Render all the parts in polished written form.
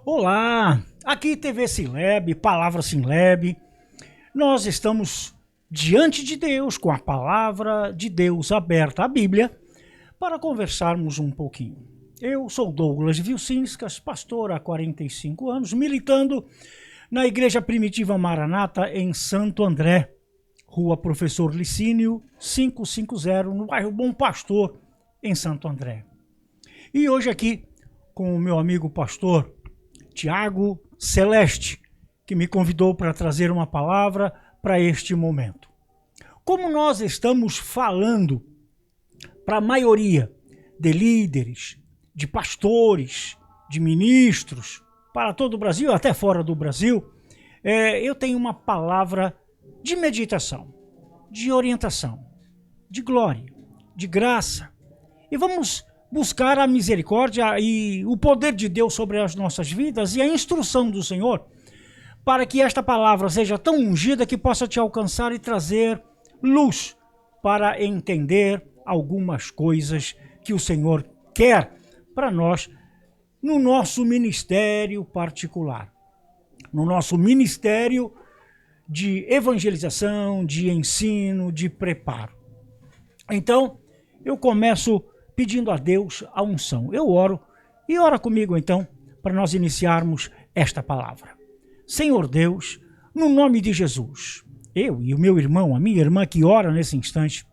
Olá, aqui TV Sinleb, Palavra Sinleb. Nós estamos diante de Deus com a Palavra de Deus aberta, a Bíblia, para conversarmos um pouquinho. Eu sou Douglas Vilcinskas, pastor há 45 anos, militando na Igreja Primitiva Maranata em Santo André, Rua Professor Licínio, 550, no bairro Bom Pastor, em Santo André. E hoje aqui com o meu amigo pastor Tiago Celeste, que me convidou para trazer uma palavra para este momento. Como nós estamos falando para a maioria de líderes, de pastores, de ministros, para todo o Brasil, até fora do Brasil, eu tenho uma palavra de meditação, de orientação, de glória, de graça. E vamos buscar a misericórdia e o poder de Deus sobre as nossas vidas e a instrução do Senhor, para que esta palavra seja tão ungida que possa te alcançar e trazer luz para entender algumas coisas que o Senhor quer para nós no nosso ministério particular, no nosso ministério de evangelização, de ensino, de preparo. Então, eu começo pedindo a Deus a unção. Eu oro e ora comigo então para nós iniciarmos esta palavra. Senhor Deus, no nome de Jesus, eu e o meu irmão, a minha irmã que ora nesse instante,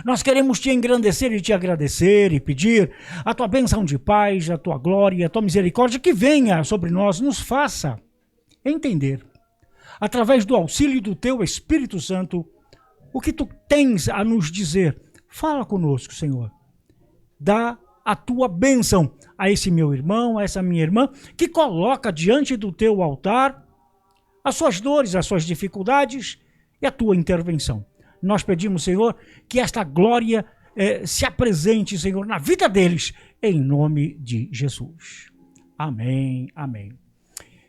nós queremos te engrandecer e te agradecer e pedir a tua bênção de paz, a tua glória, a tua misericórdia que venha sobre nós, nos faça entender, através do auxílio do teu Espírito Santo, o que tu tens a nos dizer. Fala conosco, Senhor. Dá a tua bênção a esse meu irmão, a essa minha irmã, que coloca diante do teu altar as suas dores, as suas dificuldades e a tua intervenção. Nós pedimos, Senhor, que esta glória se apresente, Senhor, na vida deles, em nome de Jesus. Amém, amém.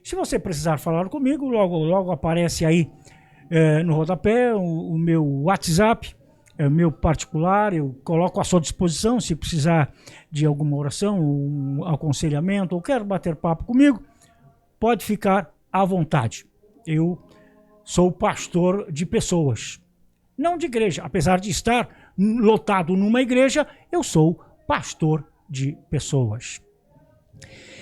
Se você precisar falar comigo, logo aparece aí no rodapé o meu WhatsApp, é o meu particular, eu coloco à sua disposição se precisar de alguma oração, um aconselhamento, ou quer bater papo comigo, pode ficar à vontade. Eu sou pastor de pessoas, não de igreja. Apesar de estar lotado numa igreja, eu sou pastor de pessoas.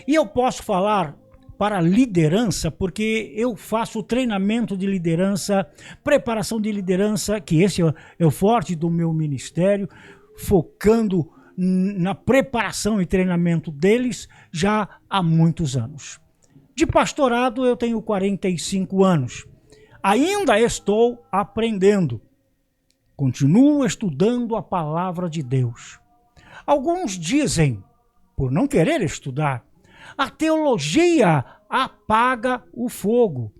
E eu posso falar para liderança, porque eu faço treinamento de liderança, preparação de liderança, que esse é o forte do meu ministério, focando na preparação e treinamento deles já há muitos anos. De pastorado eu tenho 45 anos. Ainda estou aprendendo. Continuo estudando a palavra de Deus. Alguns dizem, por não querer estudar, a teologia apaga o fogo.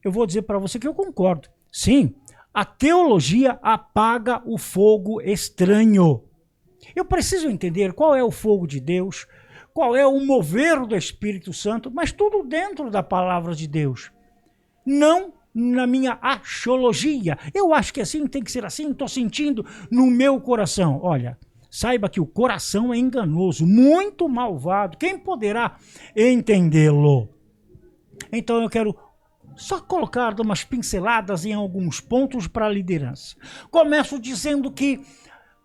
Eu vou dizer para você que eu concordo. Sim, a teologia apaga o fogo estranho. Eu preciso entender qual é o fogo de Deus, qual é o mover do Espírito Santo, mas tudo dentro da palavra de Deus. Não na minha axiologia. Eu acho que assim tem que ser assim, estou sentindo no meu coração. Olha, saiba que o coração é enganoso, muito malvado. Quem poderá entendê-lo? Então eu quero só colocar umas pinceladas em alguns pontos para a liderança. Começo dizendo que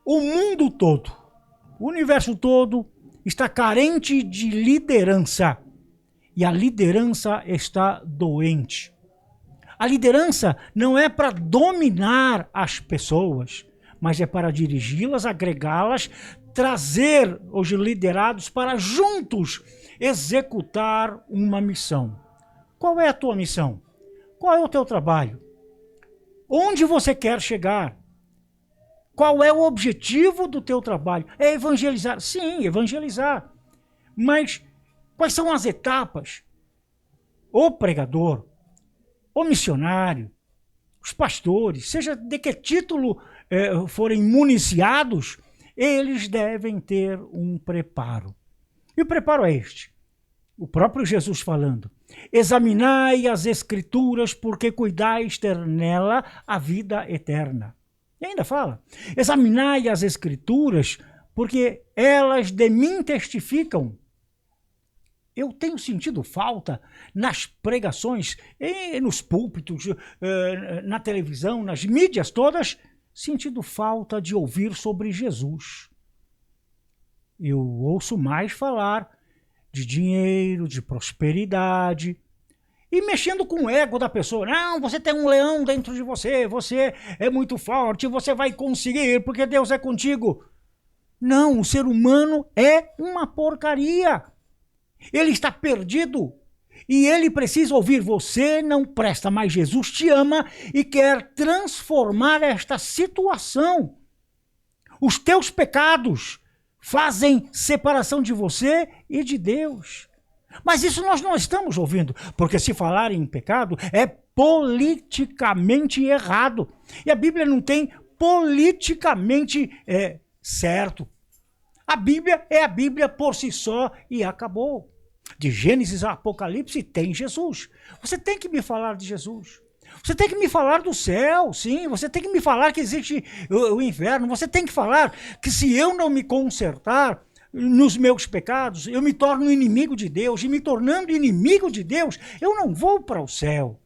o mundo todo, o universo todo, está carente de liderança. E a liderança está doente. A liderança não é para dominar as pessoas, mas é para dirigi-las, agregá-las, trazer os liderados para juntos executar uma missão. Qual é a tua missão? Qual é o teu trabalho? Onde você quer chegar? Qual é o objetivo do teu trabalho? É evangelizar? Sim, evangelizar. Mas quais são as etapas? O pregador, o missionário, os pastores, seja de que título forem municiados, eles devem ter um preparo. E o preparo é este. O próprio Jesus falando: examinai as Escrituras, porque cuidais ter nela a vida eterna. E ainda fala: examinai as Escrituras, porque elas de mim testificam. eu tenho sentido falta nas pregações, nos púlpitos, na televisão, nas mídias todas, sentido falta de ouvir sobre Jesus. Eu ouço mais falar de dinheiro, de prosperidade, e mexendo com o ego da pessoa. Não, você tem um leão dentro de você, você é muito forte, você vai conseguir, porque Deus é contigo. Não, o ser humano é uma porcaria. Ele está perdido e ele precisa ouvir: você não presta, mas Jesus te ama e quer transformar esta situação. Os teus pecados fazem separação de você e de Deus. Mas isso nós não estamos ouvindo, porque se falar em pecado é politicamente errado. E a Bíblia não tem politicamente certo. A Bíblia é a Bíblia por si só e acabou. De Gênesis a Apocalipse tem Jesus. Você tem que me falar de Jesus. Você tem que me falar do céu, sim. Você tem que me falar que existe o inferno. Você tem que falar que se eu não me consertar nos meus pecados, eu me torno inimigo de Deus. E me tornando inimigo de Deus, eu não vou para o céu.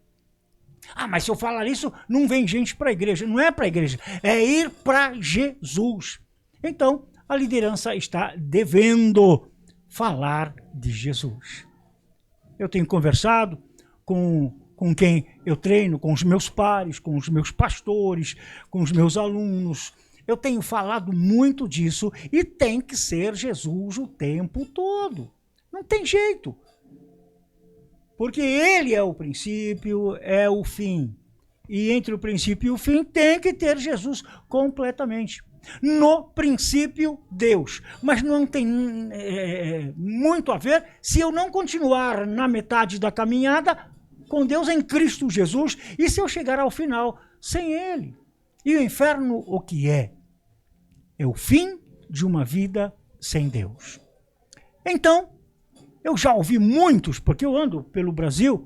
Ah, mas se eu falar isso, não vem gente para a igreja. Não é para a igreja, é ir para Jesus. Então, a liderança está devendo falar de Jesus. Eu tenho conversado com quem eu treino, com os meus pares, com os meus pastores, com os meus alunos. Eu tenho falado muito disso e tem que ser Jesus o tempo todo. Não tem jeito. Porque ele é o princípio, é o fim. E entre o princípio e o fim tem que ter Jesus completamente. No princípio, Deus. Mas não tem muito a ver se eu não continuar na metade da caminhada com Deus em Cristo Jesus e se eu chegar ao final sem Ele. E o inferno, o que é? É o fim de uma vida sem Deus. Então, eu já ouvi muitos, porque eu ando pelo Brasil,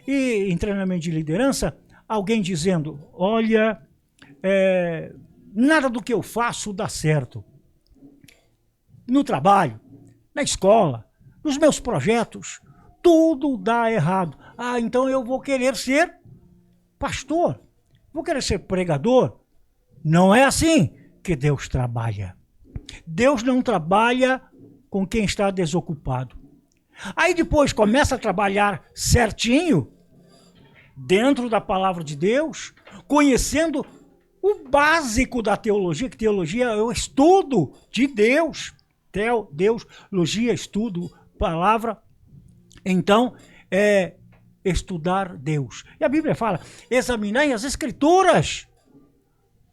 e em treinamento de liderança, alguém dizendo: olha, nada do que eu faço dá certo. No trabalho, na escola, nos meus projetos, tudo dá errado. Ah, então eu vou querer ser pastor, vou querer ser pregador. Não é assim que Deus trabalha. Deus não trabalha com quem está desocupado. Aí depois começa a trabalhar certinho, dentro da palavra de Deus, conhecendo o básico da teologia, que teologia é o estudo de Deus. Teologia, estudo, palavra. Então, é estudar Deus. E a Bíblia fala: examinai as Escrituras.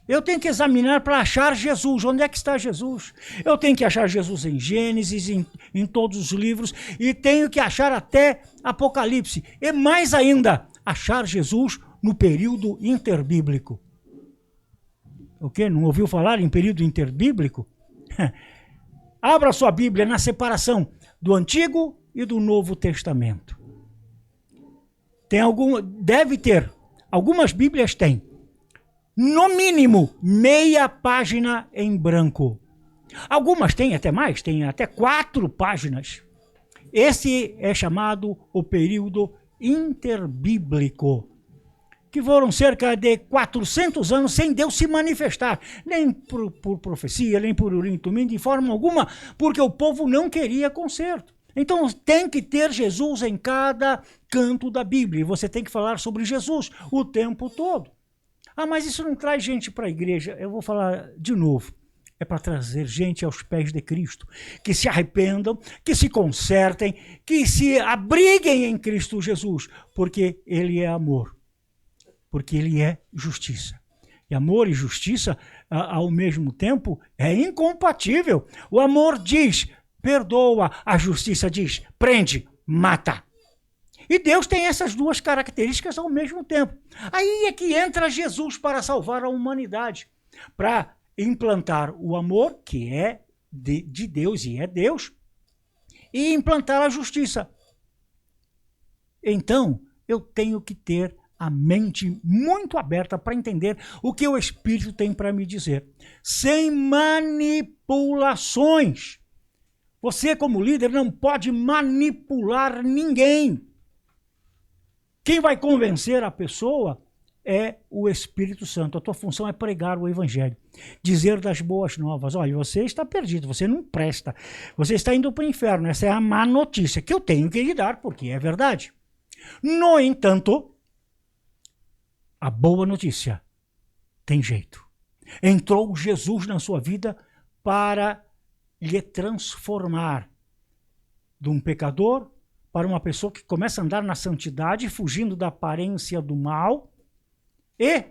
Eu tenho que examinar para achar Jesus. Onde é que está Jesus? Eu tenho que achar Jesus em Gênesis, em todos os livros, e tenho que achar até Apocalipse. E mais ainda, achar Jesus no período interbíblico. O quê? Não ouviu falar em período interbíblico? Abra sua Bíblia na separação do Antigo e do Novo Testamento. Deve ter. Algumas Bíblias têm. No mínimo, meia página em branco. Algumas têm até mais, têm até 4 páginas. Esse é chamado o período interbíblico, que foram cerca de 400 anos sem Deus se manifestar, nem por profecia, nem por Urim e Tumim, de forma alguma, porque o povo não queria conserto. Então tem que ter Jesus em cada canto da Bíblia, e você tem que falar sobre Jesus o tempo todo. Ah, mas isso não traz gente para a igreja. Eu vou falar de novo. É para trazer gente aos pés de Cristo, que se arrependam, que se consertem, que se abriguem em Cristo Jesus, porque Ele é amor, porque Ele é justiça. E amor e justiça, ao mesmo tempo, é incompatível. O amor diz: perdoa, a justiça diz: prende, mata. E Deus tem essas duas características ao mesmo tempo. Aí é que entra Jesus para salvar a humanidade, para implantar o amor, que é de Deus e é Deus, e implantar a justiça. Então, eu tenho que ter a mente muito aberta para entender o que o Espírito tem para me dizer, sem manipulações. Você, como líder, não pode manipular ninguém. Quem vai convencer a pessoa é o Espírito Santo. A tua função é pregar o Evangelho, dizer das boas novas. Olha, você está perdido, você não presta, você está indo para o inferno. Essa é a má notícia que eu tenho que lhe dar, porque é verdade. No entanto, a boa notícia tem jeito. Entrou Jesus na sua vida para lhe transformar de um pecador para uma pessoa que começa a andar na santidade, fugindo da aparência do mal, e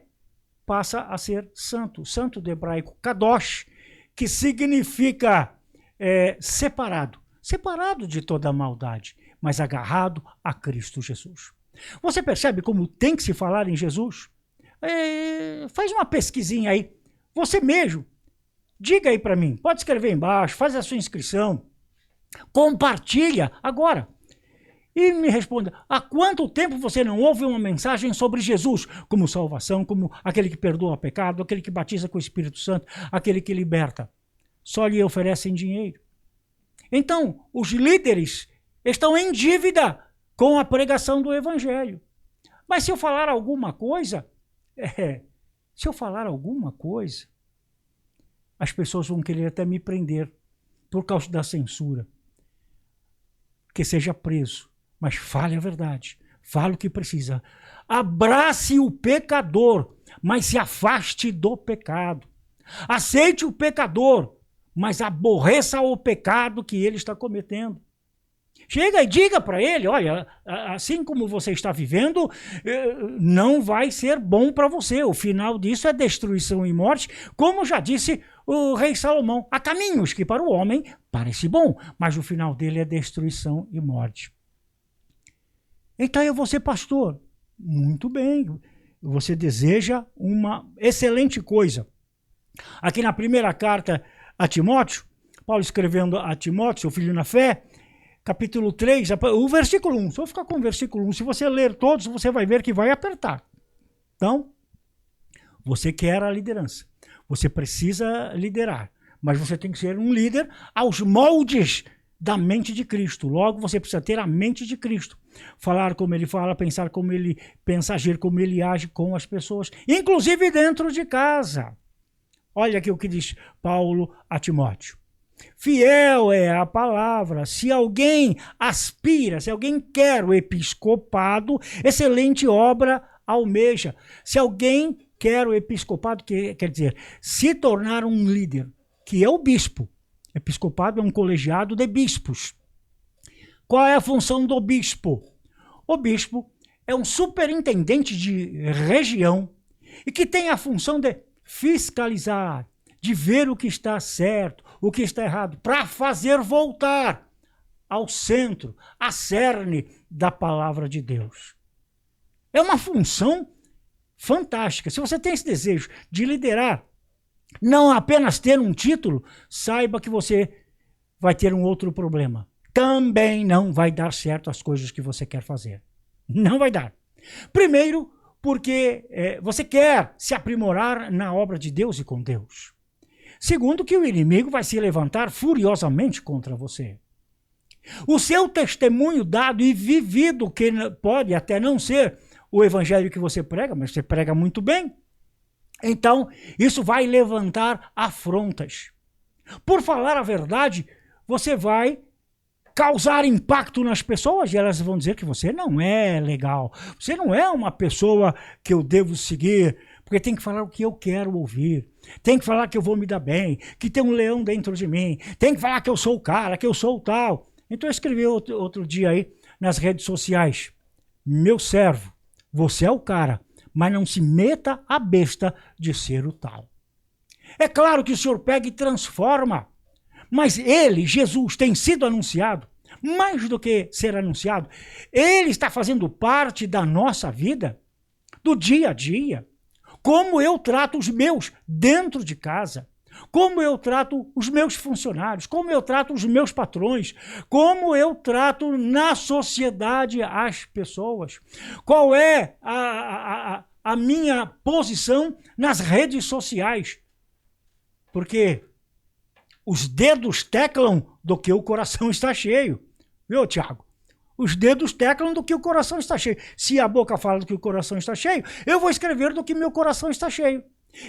passa a ser santo. Santo do hebraico kadosh, que significa separado. Separado de toda a maldade, mas agarrado a Cristo Jesus. Você percebe como tem que se falar em Jesus? Faz uma pesquisinha aí. Você mesmo. Diga aí para mim. Pode escrever embaixo, faz a sua inscrição. Compartilha agora. E me responda, há quanto tempo você não ouve uma mensagem sobre Jesus como salvação, como aquele que perdoa o pecado, aquele que batiza com o Espírito Santo, aquele que liberta? Só lhe oferecem dinheiro. Então, os líderes estão em dívida com a pregação do Evangelho. Mas se eu falar alguma coisa, as pessoas vão querer até me prender por causa da censura. Que seja preso. Mas fale a verdade, fale o que precisa. Abrace o pecador, mas se afaste do pecado. Aceite o pecador, mas aborreça o pecado que ele está cometendo. Chega e diga para ele, olha, assim como você está vivendo, não vai ser bom para você. O final disso é destruição e morte, como já disse o rei Salomão. Há caminhos que para o homem parece bom, mas o final dele é destruição e morte. Então eu vou ser pastor. Muito bem. Você deseja uma excelente coisa. Aqui na primeira carta a Timóteo, Paulo escrevendo a Timóteo, seu filho na fé, capítulo 3, o versículo 1. Só ficar com o versículo 1. Se você ler todos, você vai ver que vai apertar. Então, você quer a liderança. Você precisa liderar. Mas você tem que ser um líder aos moldes da mente de Cristo. Logo, você precisa ter a mente de Cristo. Falar como ele fala, pensar como ele pensa, agir como ele age com as pessoas, inclusive dentro de casa. Olha aqui o que diz Paulo a Timóteo. Fiel é a palavra. Se alguém aspira, se alguém quer o episcopado, excelente obra almeja. Se alguém quer o episcopado, quer dizer, se tornar um líder, que é o bispo. Episcopado é um colegiado de bispos. Qual é a função do bispo? O bispo é um superintendente de região e que tem a função de fiscalizar, de ver o que está certo, o que está errado, para fazer voltar ao centro, à cerne da palavra de Deus. É uma função fantástica. Se você tem esse desejo de liderar, não apenas ter um título, saiba que você vai ter um outro problema. Também não vai dar certo as coisas que você quer fazer. Não vai dar. Primeiro, porque você quer se aprimorar na obra de Deus e com Deus. Segundo, que o inimigo vai se levantar furiosamente contra você. O seu testemunho dado e vivido, que pode até não ser o evangelho que você prega, mas você prega muito bem, então isso vai levantar afrontas. Por falar a verdade, você vai causar impacto nas pessoas e elas vão dizer que você não é legal. Você não é uma pessoa que eu devo seguir, porque tem que falar o que eu quero ouvir. Tem que falar que eu vou me dar bem, que tem um leão dentro de mim. Tem que falar que eu sou o cara, que eu sou o tal. Então eu escrevi outro dia aí nas redes sociais. Meu servo, você é o cara, mas não se meta a besta de ser o tal. É claro que o Senhor pega e transforma, mas ele, Jesus, tem sido anunciado, mais do que ser anunciado, ele está fazendo parte da nossa vida, do dia a dia. Como eu trato os meus dentro de casa, como eu trato os meus funcionários, como eu trato os meus patrões, como eu trato na sociedade as pessoas. Qual é a minha posição nas redes sociais? Porque os dedos teclam do que o coração está cheio. Viu, Tiago? Os dedos teclam do que o coração está cheio. Se a boca fala do que o coração está cheio, eu vou escrever do que meu coração está cheio.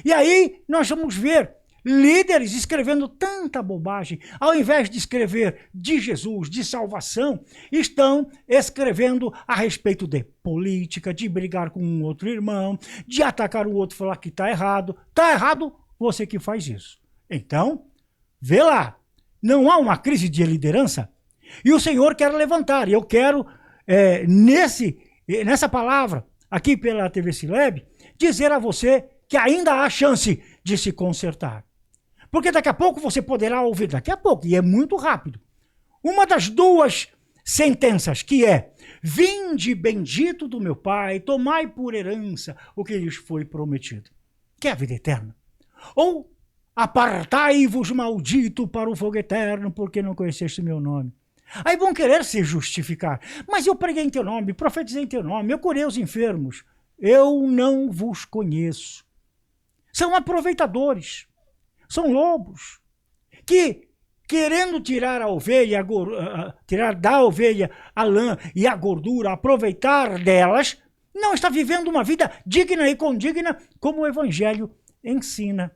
E aí nós vamos ver líderes escrevendo tanta bobagem. Ao invés de escrever de Jesus, de salvação, estão escrevendo a respeito de política, de brigar com um outro irmão, de atacar o outro e falar que está errado. Está errado você que faz isso. Então, vê lá. Não há uma crise de liderança? E o Senhor quer levantar. E eu quero, nessa palavra, aqui pela TV Sileb, dizer a você que ainda há chance de se consertar. Porque daqui a pouco você poderá ouvir, daqui a pouco, e é muito rápido, uma das duas sentenças, que é: vinde bendito do meu Pai, tomai por herança o que lhes foi prometido, que é a vida eterna. Ou apartai-vos, maldito, para o fogo eterno, porque não conheceste meu nome. Aí vão querer se justificar. Mas eu preguei em teu nome, profetizei em teu nome, eu curei os enfermos. Eu não vos conheço. São aproveitadores. São lobos. Que, querendo tirar a ovelha, tirar da ovelha a lã e a gordura, aproveitar delas, não está vivendo uma vida digna e condigna como o Evangelho ensina.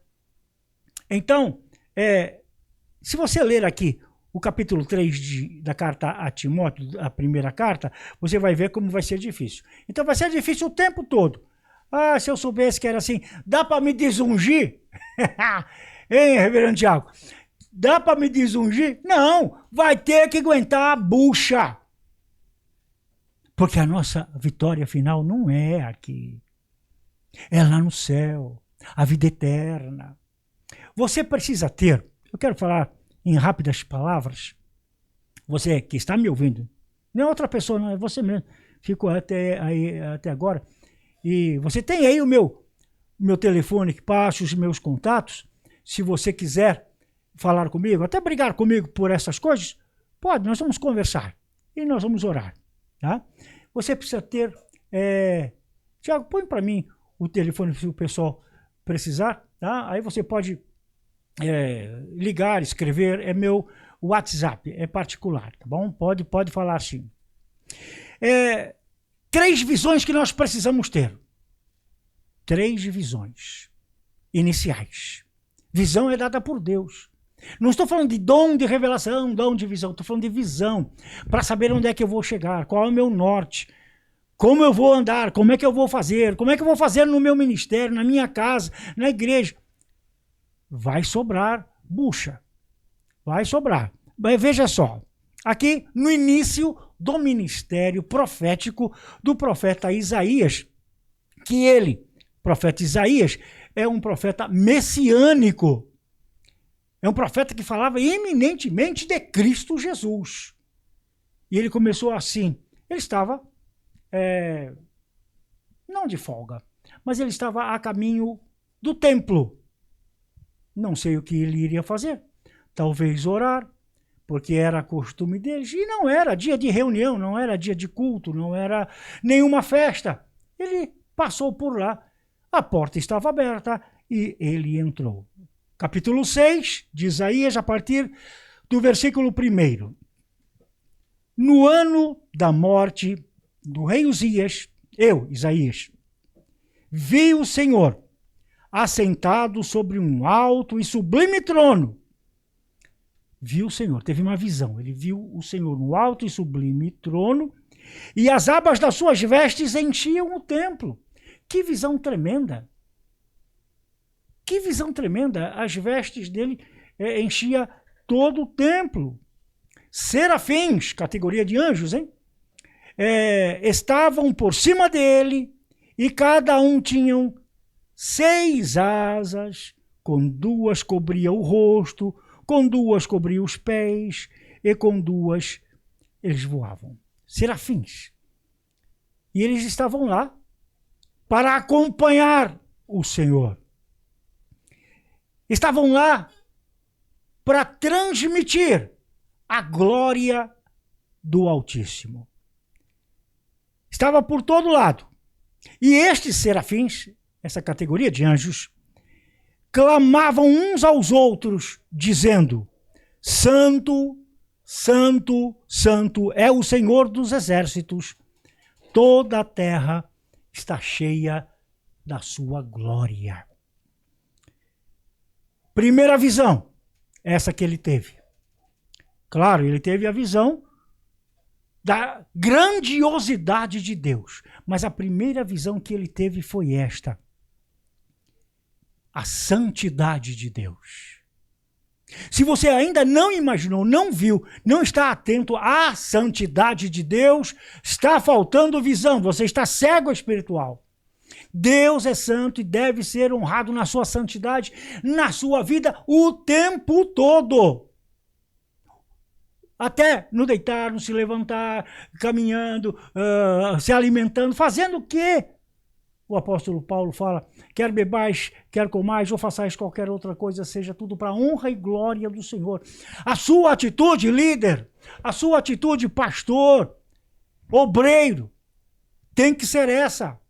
Então, se você ler aqui o capítulo 3 da carta a Timóteo, a primeira carta, você vai ver como vai ser difícil. Então vai ser difícil o tempo todo. Ah, se eu soubesse que era assim, dá para me desungir? Hein, reverendo Tiago? Dá para me desungir? Não, vai ter que aguentar a bucha. Porque a nossa vitória final não é aqui. É lá no céu, a vida eterna. Você precisa ter, eu quero falar em rápidas palavras, você que está me ouvindo, não é outra pessoa, não, é você mesmo, ficou até agora, e você tem aí o meu telefone que passa, os meus contatos, se você quiser falar comigo, até brigar comigo por essas coisas, pode, nós vamos conversar, e nós vamos orar, tá? Você precisa ter, Tiago, põe para mim o telefone se o pessoal precisar, tá? Aí você pode ligar, escrever, é meu WhatsApp, é particular, tá bom? Pode falar assim. 3 visões que nós precisamos ter. 3 visões iniciais. Visão é dada por Deus. Não estou falando de dom de revelação, dom de visão, estou falando de visão, para saber onde é que eu vou chegar, qual é o meu norte, como eu vou andar, como é que eu vou fazer, como é que eu vou fazer no meu ministério, na minha casa, na igreja. Vai sobrar bucha. Vai sobrar. Mas veja só, aqui no início do ministério profético do profeta Isaías, que ele, profeta Isaías, é um profeta messiânico. É um profeta que falava eminentemente de Cristo Jesus. E ele começou assim. Ele estava, não de folga, mas ele estava a caminho do templo. Não sei o que ele iria fazer. Talvez orar, porque era costume deles. E não era dia de reunião, não era dia de culto, não era nenhuma festa. Ele passou por lá, a porta estava aberta e ele entrou. Capítulo 6 de Isaías, a partir do versículo 1. No ano da morte do rei Uzias, eu, Isaías, vi o Senhor assentado sobre um alto e sublime trono. Viu o Senhor, teve uma visão. Ele viu o Senhor no alto e sublime trono, e as abas das suas vestes enchiam o templo. Que visão tremenda! Que visão tremenda! As vestes dele enchia todo o templo. Serafins, categoria de anjos, hein? Estavam por cima dele, e cada um tinha 6 asas, com 2 cobria o rosto, com 2 cobria os pés, e com 2 eles voavam. Serafins. E eles estavam lá para acompanhar o Senhor. Estavam lá para transmitir a glória do Altíssimo. Estava por todo lado. E estes serafins, essa categoria de anjos, clamavam uns aos outros, dizendo: Santo, santo, santo é o Senhor dos exércitos. Toda a terra está cheia da sua glória. Primeira visão, essa que ele teve. Claro, ele teve a visão da grandiosidade de Deus. Mas a primeira visão que ele teve foi esta: a santidade de Deus. Se você ainda não imaginou, não viu, não está atento à santidade de Deus, está faltando visão, você está cego espiritual. Deus é santo e deve ser honrado na sua santidade, na sua vida, o tempo todo. Até no deitar, no se levantar, caminhando, se alimentando, fazendo o quê? O apóstolo Paulo fala: quer bebais, quer comais, ou façais qualquer outra coisa, seja tudo para a honra e glória do Senhor. A sua atitude, líder, a sua atitude, pastor, obreiro, tem que ser essa.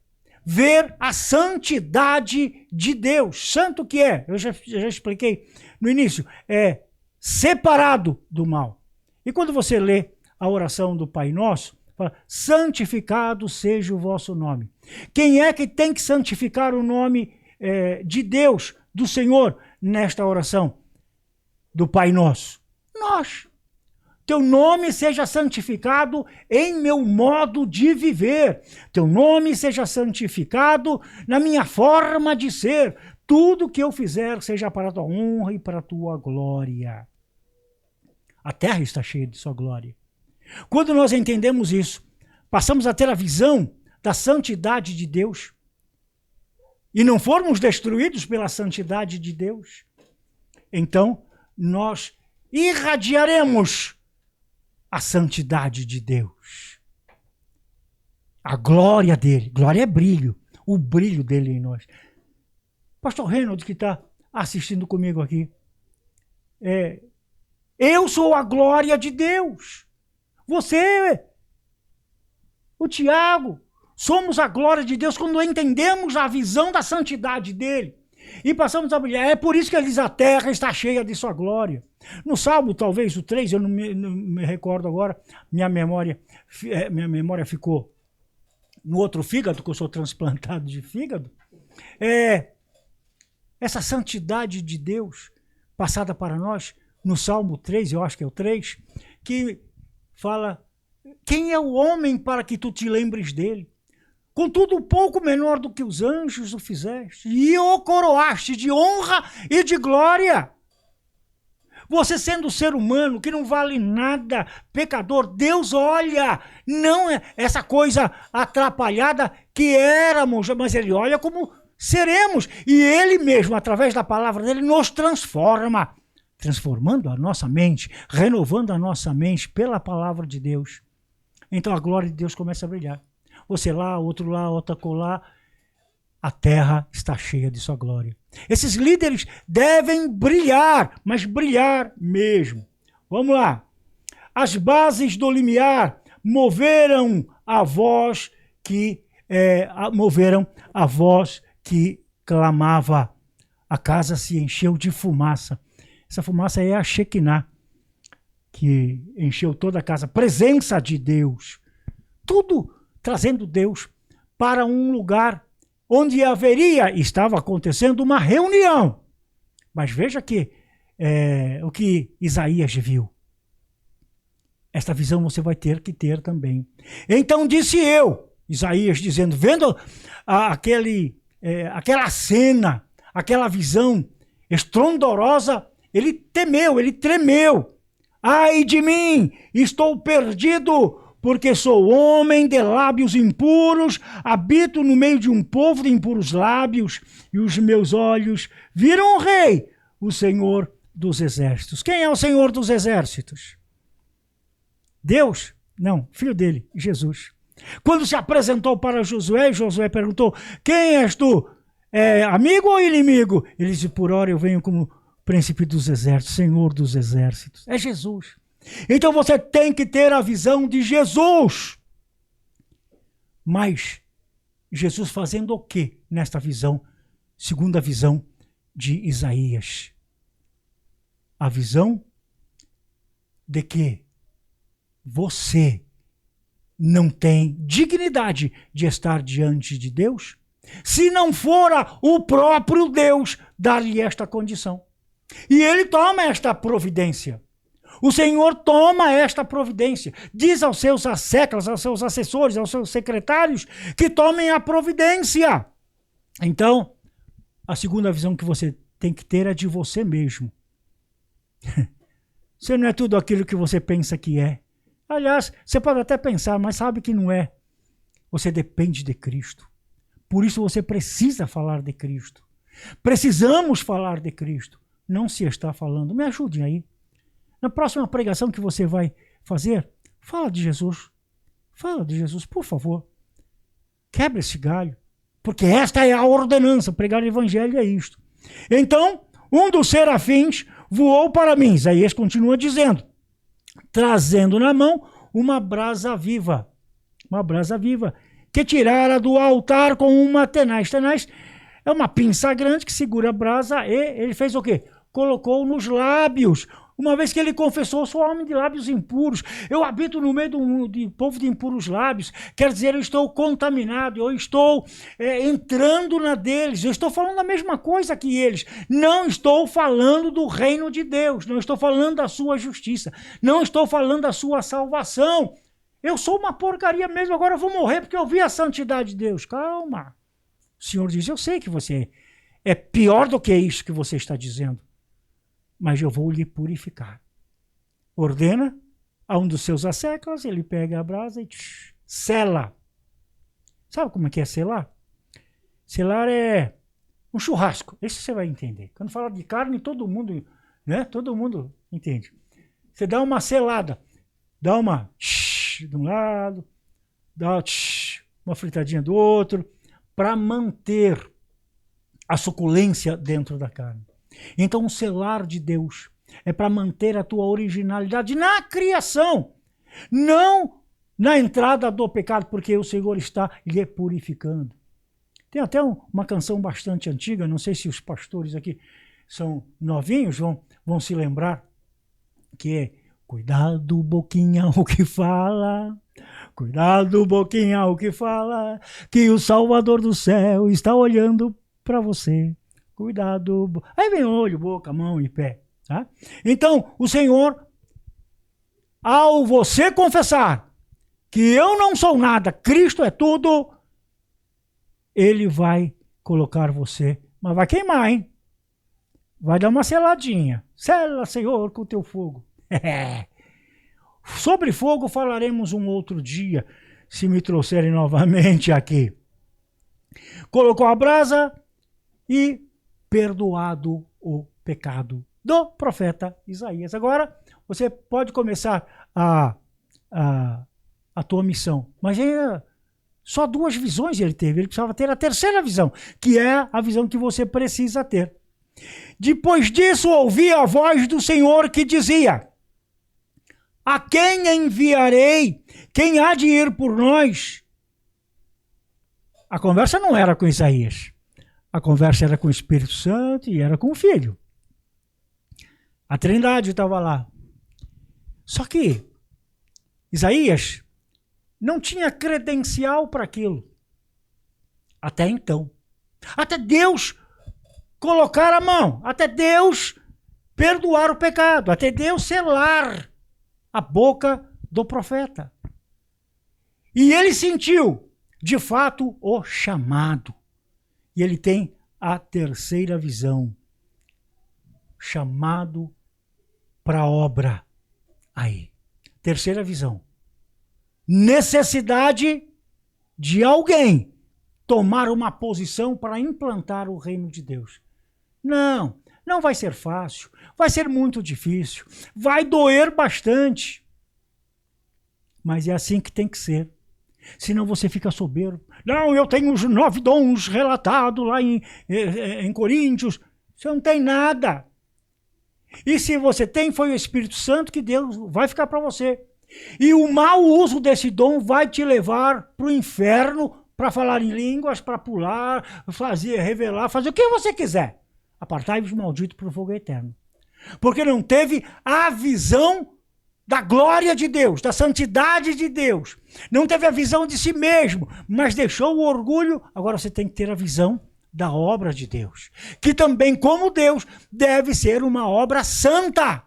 Ver a santidade de Deus. Santo que é, eu já expliquei no início, é separado do mal. E quando você lê a oração do Pai Nosso, fala: santificado seja o vosso nome. Quem é que tem que santificar o nome de Deus, do Senhor, nesta oração do Pai Nosso? Nós. Teu nome seja santificado em meu modo de viver. Teu nome seja santificado na minha forma de ser. Tudo que eu fizer seja para a tua honra e para a tua glória. A terra está cheia de sua glória. Quando nós entendemos isso, passamos a ter a visão da santidade de Deus e não formos destruídos pela santidade de Deus, então nós irradiaremos a santidade de Deus. A glória dele. Glória é brilho. O brilho dele em nós. Pastor Reinaldo, que está assistindo comigo aqui, eu sou a glória de Deus. Você, o Tiago, somos a glória de Deus quando entendemos a visão da santidade dele e passamos a brilhar. É por isso que ele diz: a terra está cheia de sua glória. No Salmo, talvez o 3, eu não me recordo agora, minha memória ficou no outro fígado, que eu sou transplantado de fígado. Essa santidade de Deus passada para nós, no Salmo 3, eu acho que é o 3, que fala: quem é o homem para que tu te lembres dele? Contudo, um pouco menor do que os anjos o fizeste, e o coroaste de honra e de glória. Você sendo ser humano, que não vale nada, pecador, Deus olha, não é essa coisa atrapalhada que éramos, mas ele olha como seremos. E ele mesmo, através da palavra dele, nos transforma, transformando a nossa mente, renovando a nossa mente pela palavra de Deus. Então a glória de Deus começa a brilhar. Você lá, outro acolá, a terra está cheia de sua glória. Esses líderes devem brilhar, mas brilhar mesmo. Vamos lá. As bases do limiar moveram a voz que clamava. A casa se encheu de fumaça. Essa fumaça é a Shekinah, que encheu toda a casa. Presença de Deus. Tudo trazendo Deus para um lugar onde estava acontecendo uma reunião. Mas veja que o que Isaías viu. Esta visão você vai ter que ter também. Então disse eu, Isaías dizendo, vendo aquela cena, aquela visão estrondorosa, ele temeu, ele tremeu. Ai de mim, estou perdido, porque sou homem de lábios impuros, habito no meio de um povo de impuros lábios, e os meus olhos viram o Rei, o Senhor dos Exércitos. Quem é o Senhor dos Exércitos? Deus? Não, filho dele, Jesus. Quando se apresentou para Josué, Josué perguntou: quem és tu? Amigo ou inimigo? Ele disse: por ora eu venho como príncipe dos exércitos, Senhor dos exércitos. É Jesus. Então você tem que ter a visão de Jesus. Mas Jesus fazendo o que nesta visão? Segunda visão de Isaías. A visão de que você não tem dignidade de estar diante de Deus, se não fora o próprio Deus dar-lhe esta condição. E ele toma esta providência. O Senhor toma esta providência. Diz aos seus asseclas, aos seus assessores, aos seus secretários que tomem a providência. Então, a segunda visão que você tem que ter é de você mesmo. Você não é tudo aquilo que você pensa que é. Aliás, você pode até pensar, mas sabe que não é. Você depende de Cristo. Por isso você precisa falar de Cristo. Precisamos falar de Cristo. Não se está falando. Me ajudem aí. Na próxima pregação que você vai fazer, fala de Jesus. Fala de Jesus, por favor. Quebra esse galho. Porque esta é a ordenança. Pregar o evangelho é isto. Então, um dos serafins voou para mim. Isaías continua dizendo, trazendo na mão uma brasa viva. Uma brasa viva. Que tirara do altar com uma tenaz. Tenaz é uma pinça grande que segura a brasa e ele fez o quê? Colocou nos lábios. Uma vez que ele confessou, sou homem de lábios impuros. Eu habito no meio de povo de impuros lábios. Quer dizer, eu estou contaminado, eu estou entrando na deles. Eu estou falando a mesma coisa que eles. Não estou falando do reino de Deus. Não estou falando da sua justiça. Não estou falando da sua salvação. Eu sou uma porcaria mesmo, agora eu vou morrer porque eu vi a santidade de Deus. Calma. O Senhor diz, eu sei que você é pior do que isso que você está dizendo, mas eu vou lhe purificar. Ordena a um dos seus asseclas, ele pega a brasa e sela. Sabe como é que é selar? Selar é um churrasco. Isso você vai entender. Quando fala de carne, todo mundo, né? Todo mundo entende. Você dá uma selada, dá uma de um lado, dá uma fritadinha do outro, para manter a suculência dentro da carne. Então o selar de Deus é para manter a tua originalidade na criação, não na entrada do pecado, porque o Senhor está lhe purificando. Tem até uma canção bastante antiga, não sei se os pastores aqui são novinhos, vão se lembrar, que é cuidado, boquinha, o que fala. Cuidado, boquinha, o que fala. Que o Salvador do céu está olhando para você. Cuidado. Aí vem olho, boca, mão e pé. Tá? Então, o Senhor, ao você confessar que eu não sou nada, Cristo é tudo, Ele vai colocar você, mas vai queimar, hein? Vai dar uma seladinha. Sela, Senhor, com o teu fogo. Sobre fogo falaremos um outro dia, se me trouxerem novamente aqui. Colocou a brasa e perdoado o pecado do profeta Isaías. Agora você pode começar a tua missão. Mas só 2 visões ele teve. Ele precisava ter a terceira visão, que é a visão que você precisa ter. Depois disso ouvi a voz do Senhor que dizia: a quem enviarei? Quem há de ir por nós? A conversa não era com Isaías. A conversa era com o Espírito Santo e era com o Filho. A Trindade estava lá. Só que Isaías não tinha credencial para aquilo. Até então. Até Deus colocar a mão. Até Deus perdoar o pecado. Até Deus selar a boca do profeta. E ele sentiu, de fato, o chamado. E ele tem a terceira visão. Chamado para a obra. Aí. Terceira visão. Necessidade de alguém tomar uma posição para implantar o reino de Deus. Não vai ser fácil. Vai ser muito difícil. Vai doer bastante. Mas é assim que tem que ser. Senão você fica soberbo. Não, eu tenho os 9 dons relatados lá em Coríntios. Você não tem nada. E se você tem, foi o Espírito Santo que Deus vai ficar para você. E o mau uso desse dom vai te levar para o inferno, para falar em línguas, para pular, fazer, revelar, fazer o que você quiser. Apartai-vos maldito para o fogo eterno. Porque não teve a visão da glória de Deus, da santidade de Deus. Não teve a visão de si mesmo, mas deixou o orgulho. Agora você tem que ter a visão da obra de Deus, que também, como Deus, deve ser uma obra santa,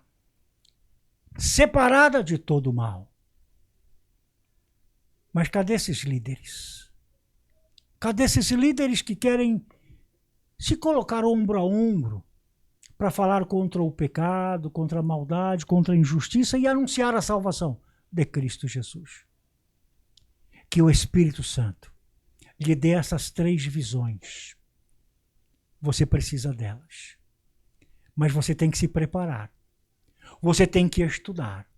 separada de todo o mal. Mas cadê esses líderes? Cadê esses líderes que querem se colocar ombro a ombro para falar contra o pecado, contra a maldade, contra a injustiça e anunciar a salvação de Cristo Jesus? Que o Espírito Santo lhe dê essas 3 visões. Você precisa delas. Mas você tem que se preparar. Você tem que estudar.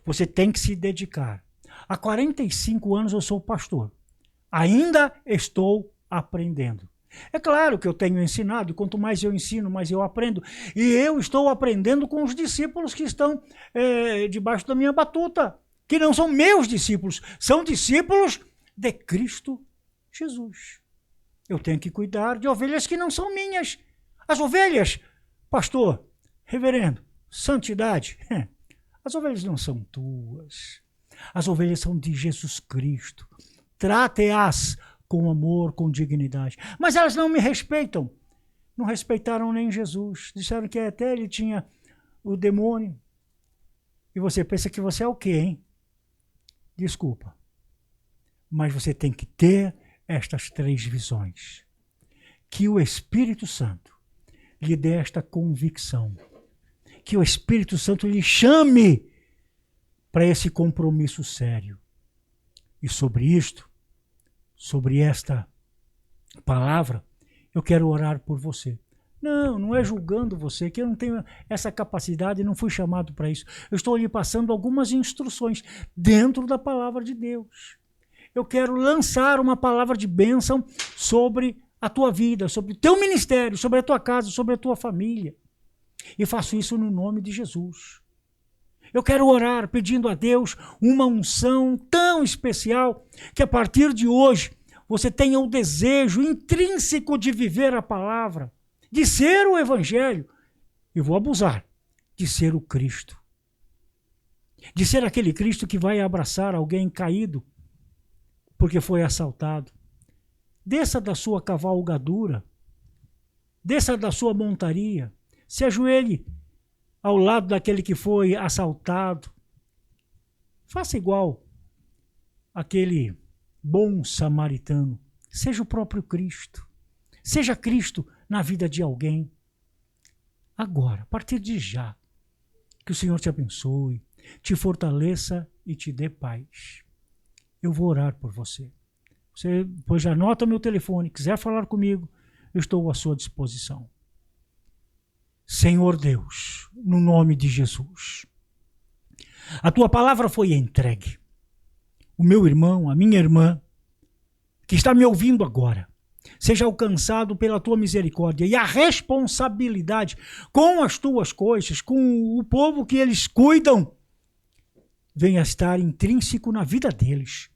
Você tem que se dedicar. Há 45 anos eu sou pastor. Ainda estou aprendendo. É claro que eu tenho ensinado, e quanto mais eu ensino, mais eu aprendo. E eu estou aprendendo com os discípulos que estão debaixo da minha batuta, que não são meus discípulos, são discípulos de Cristo Jesus. Eu tenho que cuidar de ovelhas que não são minhas. As ovelhas, pastor, reverendo, santidade, as ovelhas não são tuas. As ovelhas são de Jesus Cristo. Trate-as com amor, com dignidade. Mas elas não me respeitam. Não respeitaram nem Jesus. Disseram que até ele tinha o demônio. E você pensa que você é o quê, hein? Desculpa. Mas você tem que ter estas 3 visões. Que o Espírito Santo lhe dê esta convicção. Que o Espírito Santo lhe chame para esse compromisso sério. E sobre isto, sobre esta palavra, eu quero orar por você. Não é julgando você, que eu não tenho essa capacidade, não fui chamado para isso. Eu estou lhe passando algumas instruções dentro da palavra de Deus. Eu quero lançar uma palavra de bênção sobre a tua vida, sobre o teu ministério, sobre a tua casa, sobre a tua família. E faço isso no nome de Jesus. Eu quero orar pedindo a Deus uma unção tão especial que a partir de hoje você tenha o desejo intrínseco de viver a palavra, de ser o Evangelho, e vou abusar, de ser o Cristo. De ser aquele Cristo que vai abraçar alguém caído porque foi assaltado. Desça da sua cavalgadura, desça da sua montaria, se ajoelhe ao lado daquele que foi assaltado. Faça igual aquele bom samaritano. Seja o próprio Cristo. Seja Cristo na vida de alguém. Agora, a partir de já, que o Senhor te abençoe, te fortaleça e te dê paz. Eu vou orar por você. Você depois já anota meu telefone, quiser falar comigo, eu estou à sua disposição. Senhor Deus, no nome de Jesus, a tua palavra foi entregue. O meu irmão, a minha irmã, que está me ouvindo agora, seja alcançado pela tua misericórdia e a responsabilidade com as tuas coisas, com o povo que eles cuidam, venha estar intrínseco na vida deles.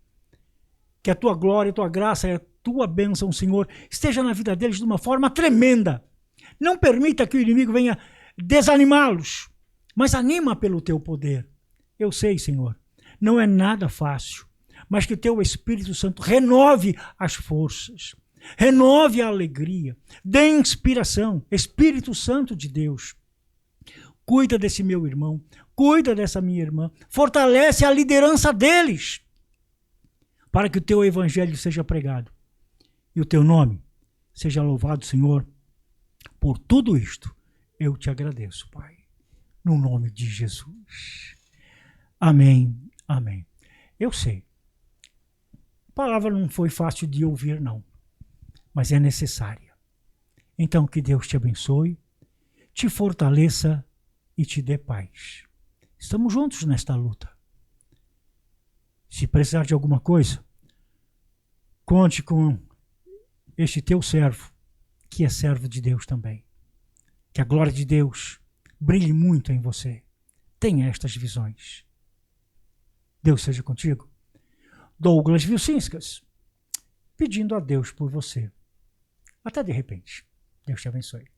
Que a tua glória, a tua graça e a tua bênção, Senhor, esteja na vida deles de uma forma tremenda. Não permita que o inimigo venha desanimá-los, mas anima pelo teu poder. Eu sei, Senhor, não é nada fácil, mas que o teu Espírito Santo renove as forças, renove a alegria, dê inspiração. Espírito Santo de Deus, cuida desse meu irmão, cuida dessa minha irmã, fortalece a liderança deles, para que o teu evangelho seja pregado e o teu nome seja louvado, Senhor. Por tudo isto, eu te agradeço, Pai, no nome de Jesus. Amém, amém. Eu sei, a palavra não foi fácil de ouvir, não, mas é necessária. Então, que Deus te abençoe, te fortaleça e te dê paz. Estamos juntos nesta luta. Se precisar de alguma coisa, conte com este teu servo, que é servo de Deus também. Que a glória de Deus brilhe muito em você. Tenha estas visões. Deus seja contigo. Douglas Vilcinskas, pedindo a Deus por você. Até de repente. Deus te abençoe.